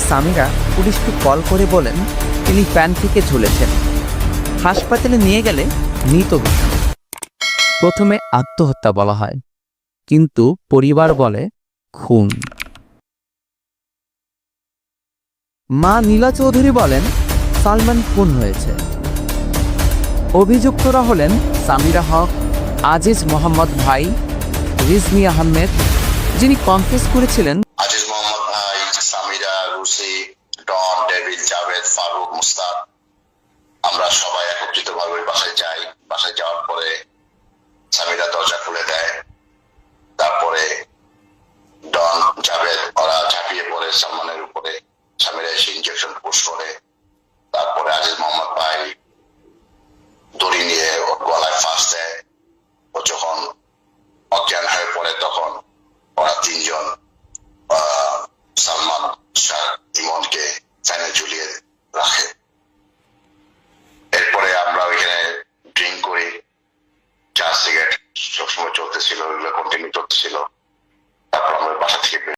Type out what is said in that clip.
সামিরা পুলিশকে কল করে বলেন তিনি ফ্যান থেকে ঝুলেছেন। হাসপাতালে নিয়ে গেলে মৃত ঘোষণা। প্রথমে আত্মহত্যা বলা হয়, কিন্তু পরিবার বলে খুন। মা নীলা চৌধুরী বলেন সালমান খুন হয়েছে। অভিযুক্তরা হলেন সামিরা হক, আজিজ মোহাম্মদ ভাই, রিজনি আহমেদ, যিনি কনফেস করেছিলেন। আজিজ মোহাম্মদ ভাই, সামিরা, রুসি, ডন, ডেভিড, জাভেদ, ফারুক, মুস্তাক, আমরা সবাই একত্রিতভাবে বাসায় যাই। বাসায় যাওয়ার পরে সামিরা দরজা খুলে দেয়। তারপরে ডন, জাভেদ ওরা ঝাঁপিয়ে পড়ে সালমানের উপরে। সামিরা এসে ইনজেকশন পুশ করে। তারপরে আজিজ মোহাম্মদ ভাই দড়ি নিয়ে ওর গলায় ফাঁস দেয়। ও যখন অজ্ঞান হয়ে পড়ে তখন ওরা তিনজন সালমান, শাহ, ইমনকে ফ্যানে ঝুলিয়ে রাখে। এরপরে আমরা ওইখানে ড্রিঙ্ক করি, চা সিগারেট সবসময় চলতেছিল, ওইগুলো কন্টিনিউ করতেছিল। তারপর আমরা বাসা থেকে